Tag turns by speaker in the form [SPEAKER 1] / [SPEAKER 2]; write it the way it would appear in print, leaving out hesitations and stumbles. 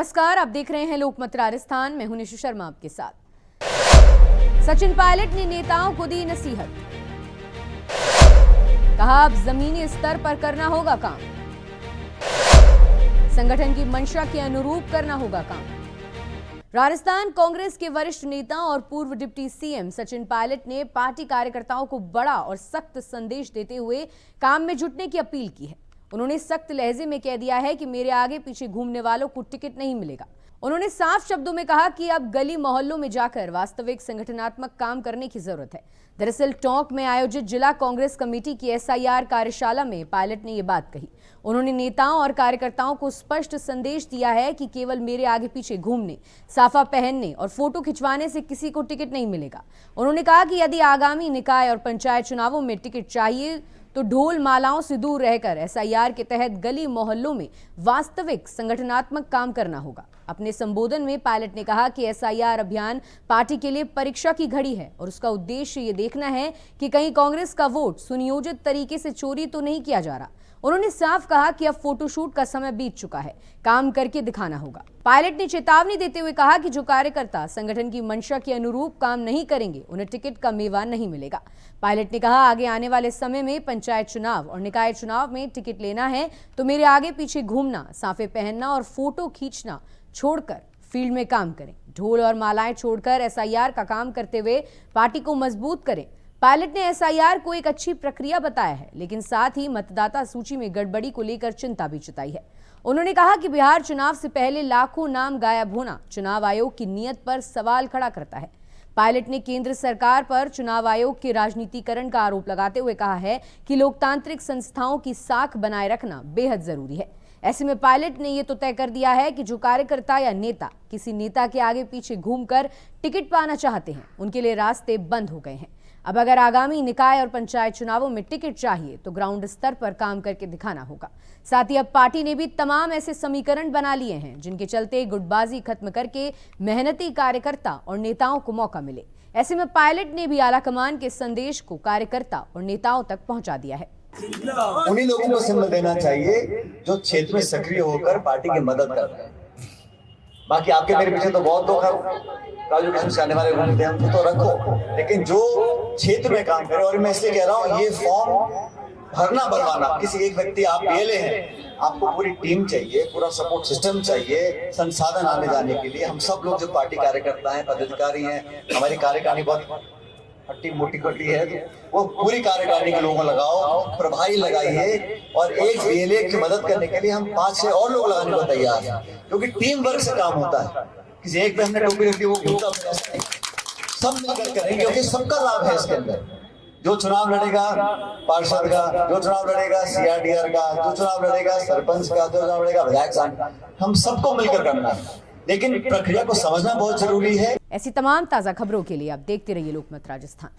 [SPEAKER 1] नमस्कार, आप देख रहे हैं लोकमत राजस्थान। मैं हूं निशु शर्मा आपके साथ। सचिन पायलट ने नेताओं को दी नसीहत। कहा अब जमीनी स्तर पर करना होगा काम, संगठन की मंशा के अनुरूप करना होगा काम। राजस्थान कांग्रेस के वरिष्ठ नेता और पूर्व डिप्टी सीएम सचिन पायलट ने पार्टी कार्यकर्ताओं को बड़ा और सख्त संदेश देते हुए काम में जुटने की अपील की है। उन्होंने सख्त लहजे में कह दिया है कि मेरे आगे पीछे घूमने वालों को टिकट नहीं मिलेगा। उन्होंने साफ शब्दों में कहा कि अब गली मोहल्लों में जाकर वास्तविक संगठनात्मक काम करने की जरूरत है। दरअसल टोंक में आयोजित जिला कांग्रेस कमेटी की एसआईआर कार्यशाला में पायलट ने यह बात कही। उन्होंने नेताओं और कार्यकर्ताओं को स्पष्ट संदेश दिया है कि केवल मेरे आगे पीछे घूमने, साफा पहनने और फोटो खिंचवाने से किसी को टिकट नहीं मिलेगा। उन्होंने कहा कि यदि आगामी निकाय और पंचायत चुनावों में टिकट चाहिए तो ढोल मालाओं से दूर रहकर एसआईआर के तहत गली मोहल्लों में वास्तविक संगठनात्मक काम करना होगा। अपने संबोधन में पायलट ने कहा कि एसआईआर अभियान पार्टी के लिए परीक्षा की घड़ी है और उसका उद्देश्य ये देखना है कि कहीं कांग्रेस का वोट सुनियोजित तरीके से चोरी तो नहीं किया जा रहा। उन्होंने साफ कहा कि अब फोटोशूट का समय बीत चुका है, काम करके दिखाना होगा। पायलट ने चेतावनी देते हुए कहा कि जो कार्यकर्ता संगठन की मंशा के अनुरूप काम नहीं करेंगे उन्हें टिकट का मेवा नहीं मिलेगा। पायलट ने कहा आगे आने वाले समय में पंचायत चुनाव और निकाय चुनाव में टिकट लेना है तो मेरे आगे पीछे घूमना, साफे पहनना और फोटो खींचना छोड़कर फील्ड में काम करें। ढोल और मालाएं छोड़कर एसआईआर का काम करते हुए पार्टी को मजबूत करें। पायलट ने एसआईआर को एक अच्छी प्रक्रिया बताया है, लेकिन साथ ही मतदाता सूची में गड़बड़ी को लेकर चिंता भी जताई है। उन्होंने कहा कि बिहार चुनाव से पहले लाखों नाम गायब होना चुनाव आयोग की नीयत पर सवाल खड़ा करता है। पायलट ने केंद्र सरकार पर चुनाव आयोग के राजनीतिकरण का आरोप लगाते हुए कहा है कि लोकतांत्रिक संस्थाओं की साख बनाए रखना बेहद जरूरी है। ऐसे में पायलट ने यह तो तय कर दिया है कि जो कार्यकर्ता या नेता किसी नेता के आगे पीछे घूमकर टिकट पाना चाहते हैं उनके लिए रास्ते बंद हो गए हैं। अब अगर आगामी निकाय और पंचायत चुनावों में टिकट चाहिए तो ग्राउंड स्तर पर काम करके दिखाना होगा। साथ ही अब पार्टी ने भी तमाम ऐसे समीकरण बना लिए हैं जिनके चलते गुटबाजी खत्म करके मेहनती कार्यकर्ता और नेताओं को मौका मिले। ऐसे में पायलट ने भी आलाकमान के संदेश को कार्यकर्ता और नेताओं तक पहुंचा दिया है।
[SPEAKER 2] उन्हीं लोगों को सिंबल देना चाहिए जो क्षेत्र में सक्रिय होकर पार्टी की मदद कर रहे हैं। बाकी आपके मेरे पीछे तो बहुत लोग हैं, काजू किशोर से आने वाले घूमते हैं, उनको तो रखो, लेकिन जो क्षेत्र में काम करे। और मैं इसलिए कह रहा हूँ ये फॉर्म भरना बनवाना किसी एक व्यक्ति, आप पीएलए हैं, आपको पूरी टीम चाहिए, पूरा सपोर्ट सिस्टम चाहिए, संसाधन आने जाने के लिए। हम सब लोग जो पार्टी कार्यकर्ता हैं, पदाधिकारी हैं, हमारी कार्यकारिणी बहुत हट्टी मोटी कटी है, तो वो पूरी कार्यकारिणी के लोगों को लगाओ, प्रभारी लगाइए। और एक पीएलए की मदद करने के लिए हम 5-6 और लोग लगाने को तैयार हैं, क्योंकि टीम वर्क से काम होता है। किसी एक पे हमने टोपी रखी वो घूमता नहीं, सब मिलकर करेंगे, क्योंकि सबका लाभ है इसके अंदर। जो चुनाव लड़ेगा पार्षद का, जो चुनाव लड़ेगा सीआरडीआर का, जो चुनाव लड़ेगा सरपंच का, जो चुनाव लड़ेगा विधायक का, हम सबको मिलकर करना है, लेकिन प्रक्रिया को समझना बहुत जरूरी है।
[SPEAKER 1] ऐसी तमाम ताजा खबरों के लिए आप देखते रहिए लोकमत राजस्थान।